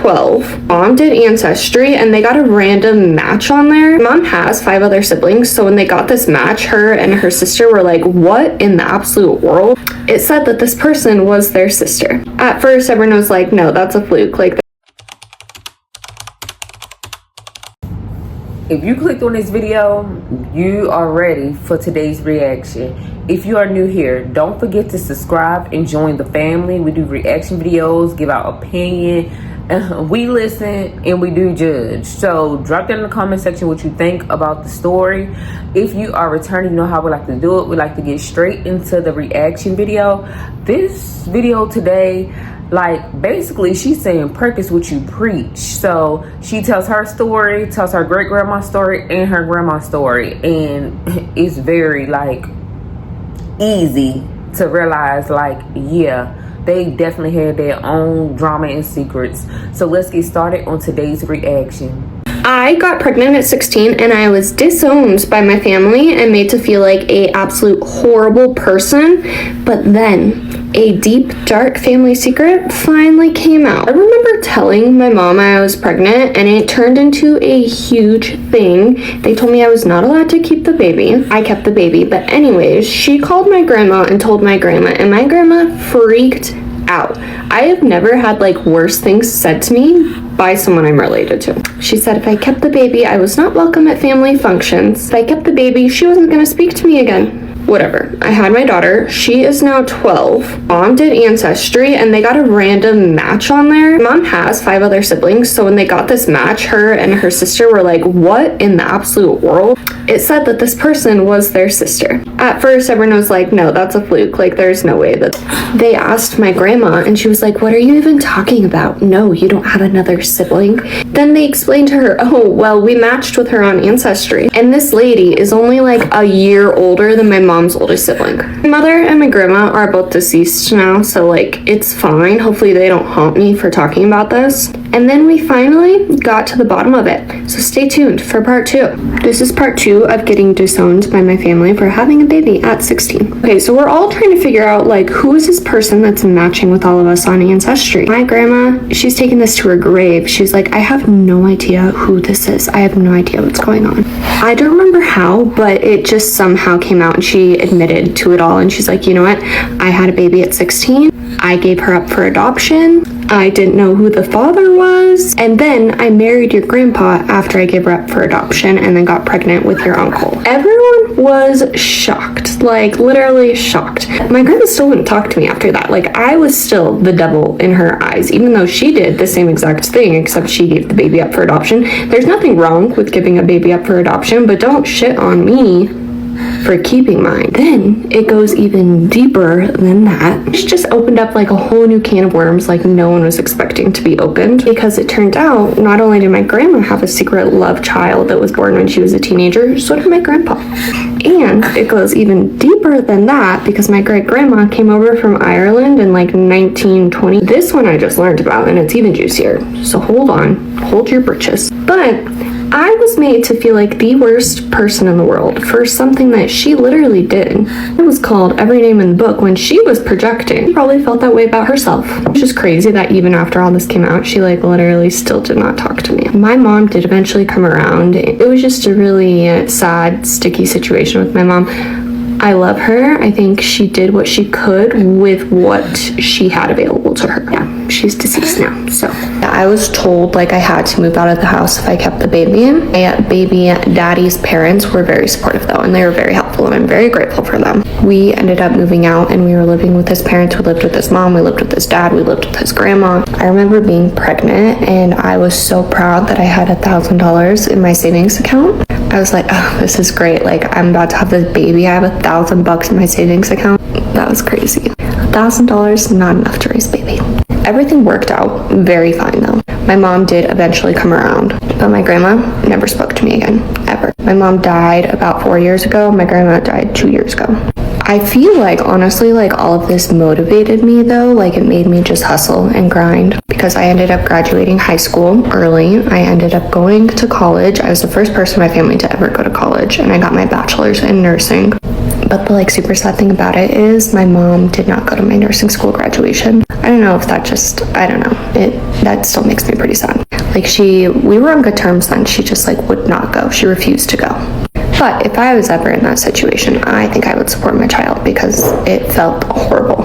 12. Mom did Ancestry and they got a random match on there. Mom has 5 other siblings, so when they got this match, her and her sister were like, what in the absolute world? It said that this person was their sister. At first, everyone was like, no, that's a fluke. Like, if you clicked on this video, you are ready for today's reaction. If you are new here, don't forget to subscribe and join the family. We do reaction videos, give our opinion, we listen and we do judge. So drop down in the comment section what you think about the story. If you are returning, you know how we like to do it. We like to get straight into the reaction video. This video today, like, basically she's saying practice what you preach. So she tells her story, tells her great grandma's story and her grandma's story, and it's very like easy to realize, like, yeah, they definitely had their own drama and secrets. So let's get started on today's reaction. I got pregnant at 16 and I was disowned by my family and made to feel like a absolute horrible person. But then a deep, dark family secret finally came out. I remember telling my mom I was pregnant and it turned into a huge thing. They told me I was not allowed to keep the baby. I kept the baby, but anyways, she called my grandma and told my grandma, and my grandma freaked out. I have never had like worse things said to me by someone I'm related to. She said if I kept the baby, I was not welcome at family functions. If I kept the baby, she wasn't going to speak to me again. Whatever. I had my daughter. She is now 12. Mom did Ancestry and they got a random match on there. Mom has 5 other siblings, so when they got this match, her and her sister were like, what in the absolute world? It said that this person was their sister. At first, everyone was like, no, that's a fluke. Like, there's no way that. They asked my grandma and she was like, what are you even talking about? No, you don't have another sibling. Then they explained to her, oh, well, we matched with her on Ancestry. And this lady is only like a year older than my mom's oldest sibling. My mother and my grandma are both deceased now, so like it's fine. Hopefully they don't haunt me for talking about this. And then we finally got to the bottom of it. So stay tuned for part 2. This is part 2 of getting disowned by my family for having a baby at 16. Okay, so we're all trying to figure out like who is this person that's matching with all of us on Ancestry. My grandma, she's taking this to her grave. She's like, I have no idea who this is. I have no idea what's going on. I don't remember how, but it just somehow came out and she admitted to it all. And she's like, you know what? I had a baby at 16. I gave her up for adoption. I didn't know who the father was. And then I married your grandpa after I gave her up for adoption and then got pregnant with your uncle. Everyone was shocked, like literally shocked. My grandma still wouldn't talk to me after that. Like I was still the devil in her eyes, even though she did the same exact thing, except she gave the baby up for adoption. There's nothing wrong with giving a baby up for adoption, but don't shit on me for keeping mine. Then it goes even deeper than that. She just opened up like a whole new can of worms like no one was expecting to be opened, because it turned out not only did my grandma have a secret love child that was born when she was a teenager, so did my grandpa. And it goes even deeper than that because my great grandma came over from Ireland in like 1920. This one I just learned about and it's even juicier. So hold on, hold your britches. But I was made to feel like the worst person in the world for something that she literally did. It was called Every Name in the Book when she was projecting. She probably felt that way about herself. It's just crazy that even after all this came out, she like literally still did not talk to me. My mom did eventually come around. It was just a really sad, sticky situation with my mom. I love her. I think she did what she could with what she had available to her. Yeah, she's deceased now. So I was told like I had to move out of the house if I kept the baby. My baby daddy's parents were very supportive though, and they were very helpful, and I'm very grateful for them. We ended up moving out and we were living with his parents. We lived with his mom, we lived with his dad, we lived with his grandma. I remember being pregnant and I was so proud that I had $1,000 in my savings account. I was like, oh, this is great. Like, I'm about to have this baby. I have $1,000 in my savings account. That was crazy. $1,000, not enough to raise a baby. Everything worked out very fine though. My mom did eventually come around, but my grandma never spoke to me again, ever. My mom died about 4 years ago. My grandma died 2 years ago. I feel like, honestly, like all of this motivated me though. Like it made me just hustle and grind, because I ended up graduating high school early. I ended up going to college. I was the first person in my family to ever go to college, and I got my bachelor's in nursing. But the like super sad thing about it is my mom did not go to my nursing school graduation. I don't know if that just, I don't know, that still makes me pretty sad. Like, we were on good terms then. She just like would not go. She refused to go. But if I was ever in that situation, I think I would support my child because it felt horrible.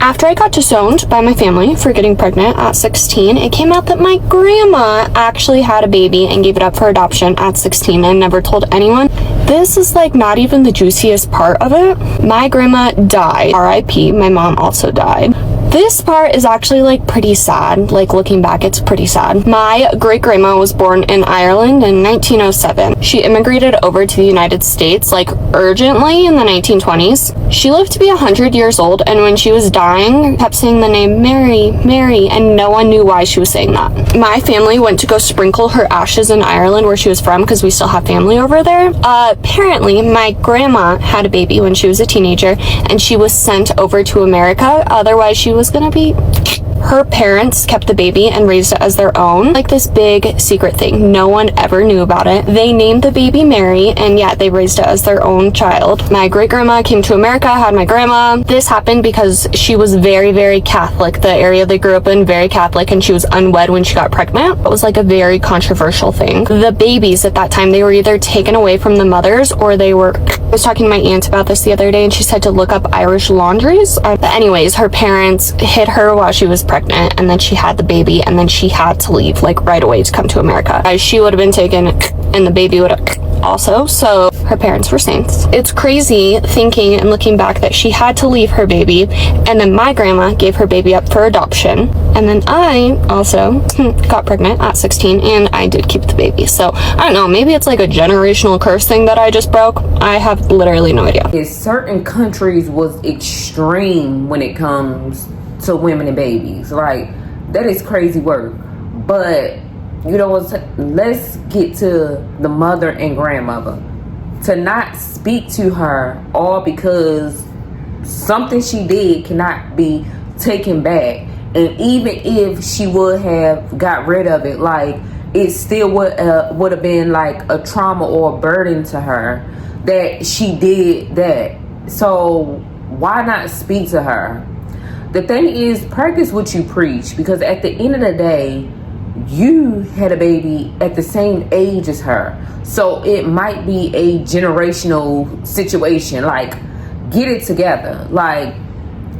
After I got disowned by my family for getting pregnant at 16, it came out that my grandma actually had a baby and gave it up for adoption at 16 and never told anyone. This is like not even the juiciest part of it. My grandma died. R.I.P. My mom also died. This part is actually like pretty sad. Like, looking back, it's pretty sad. My great grandma was born in Ireland in 1907. She immigrated over to the United States like urgently in the 1920s. She lived to be 100 years old, and when she was dying, kept saying the name Mary, Mary, and no one knew why she was saying that. My family went to go sprinkle her ashes in Ireland, where she was from, because we still have family over there. Apparently, my grandma had a baby when she was a teenager, and she was sent over to America. Otherwise, she was gonna be... Her parents kept the baby and raised it as their own, like this big secret thing. No one ever knew about it. They named the baby Mary, and yeah, they raised it as their own child. My great grandma came to America, had my grandma. This happened because she was very, very Catholic. The area they grew up in, very Catholic, and she was unwed when she got pregnant. It was like a very controversial thing. The babies at that time, they were either taken away from the mothers or they were... I was talking to my aunt about this the other day, and she said to look up Irish laundries. But anyways, her parents hid her while she was pregnant, and then she had the baby, and then she had to leave like right away to come to America. She would have been taken, and the baby would have also, so her parents were saints. It's crazy thinking and looking back that she had to leave her baby, and then my grandma gave her baby up for adoption, and then I also got pregnant at 16, and I did keep the baby. So I don't know, maybe it's like a generational curse thing that I just broke. I have literally no idea. Certain countries was extreme when it comes to women and babies. Like, that is crazy work. But you know what, let's get to the mother and grandmother. To not speak to her all because something she did cannot be taken back, and even if she would have got rid of it, like, it still would have been like a trauma or a burden to her that she did that. So why not speak to her? The thing is, practice what you preach, because at the end of the day, you had a baby at the same age as her. So it might be a generational situation. Like, get it together. Like,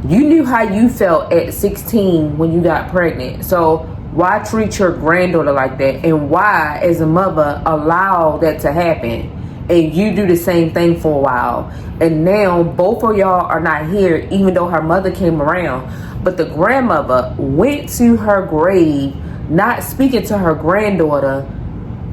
you knew how you felt at 16 when you got pregnant. So why treat your granddaughter like that? And why, as a mother, allow that to happen? And you do the same thing for a while. And now both of y'all are not here, even though her mother came around. But the grandmother went to her grave, not speaking to her granddaughter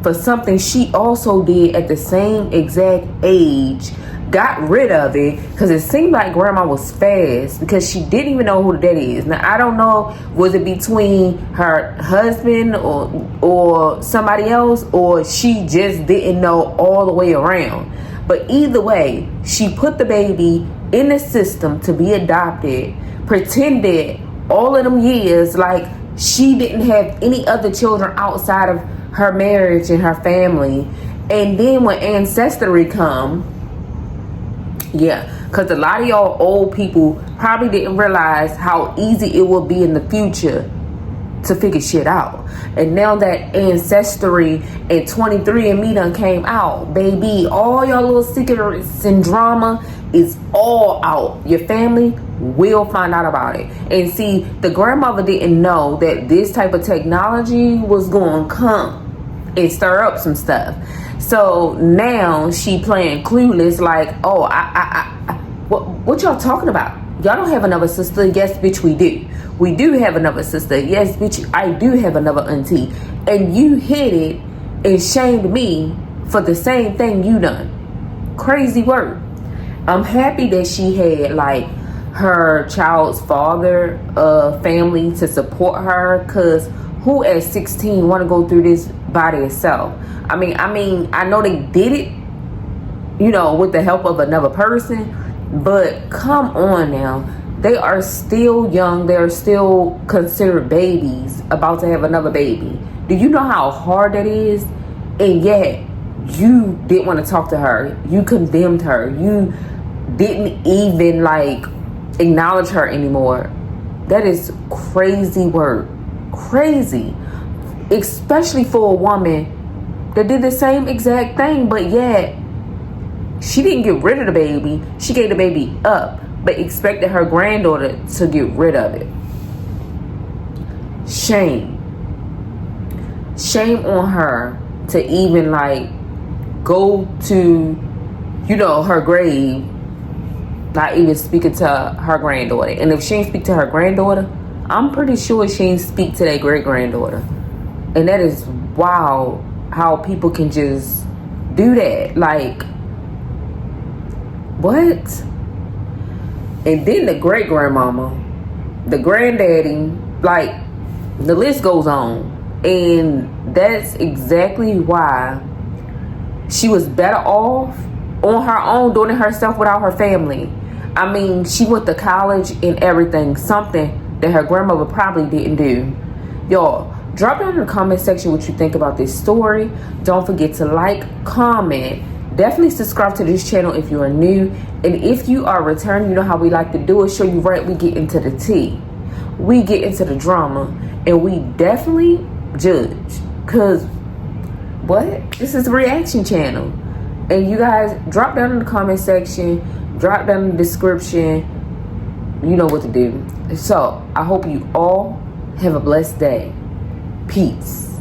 for something she also did at the same exact age. Got rid of it because it seemed like grandma was fast, because she didn't even know who that is. Now, I don't know, was it between her husband or somebody else, or she just didn't know all the way around. But either way, she put the baby in the system to be adopted, pretended all of them years like she didn't have any other children outside of her marriage and her family. And then when ancestry come, yeah, because a lot of y'all old people probably didn't realize how easy it will be in the future to figure shit out. And now that Ancestry and 23andMe done came out, baby, all your little secrets and drama is all out. Your family will find out about it. And see, the grandmother didn't know that this type of technology was going to come and stir up some stuff. So now she playing clueless, like, oh, what y'all talking about? Y'all don't have another sister? Yes, bitch, we do. We do have another sister. Yes, bitch, I do have another auntie. And you hid it and shamed me for the same thing you done. Crazy work. I'm happy that she had, like, her child's father, family to support her, because who at 16 want to go through this by themselves? I mean, I know they did it, you know, with the help of another person, but come on now. They are still young. They're still considered babies, about to have another baby. Do you know how hard that is? And yet, you didn't want to talk to her. You condemned her. You didn't even, like, acknowledge her anymore. That is crazy work. Crazy. Especially for a woman that did the same exact thing, but yet she didn't get rid of the baby. She gave the baby up, but expected her granddaughter to get rid of it. Shame. Shame on her to even like go to, her grave, not even speaking to her granddaughter. And if she ain't speak to her granddaughter, I'm pretty sure she ain't speak to their great granddaughter. And that is wild how people can just do that. Like, what? And then the great grandmama, the granddaddy, like, the list goes on. And that's exactly why she was better off on her own, doing it herself without her family. I mean, she went to college and everything, something that her grandmother probably didn't do. Y'all, drop down in the comment section what you think about this story. Don't forget to like, comment, definitely subscribe to this channel if you are new. And if you are returning, you know how we like to do it. Show you right, we get into the tea. We get into the drama. And we definitely judge. Because, what? This is a reaction channel. And you guys, drop down in the comment section. Drop down in the description. You know what to do. So, I hope you all have a blessed day. Peace.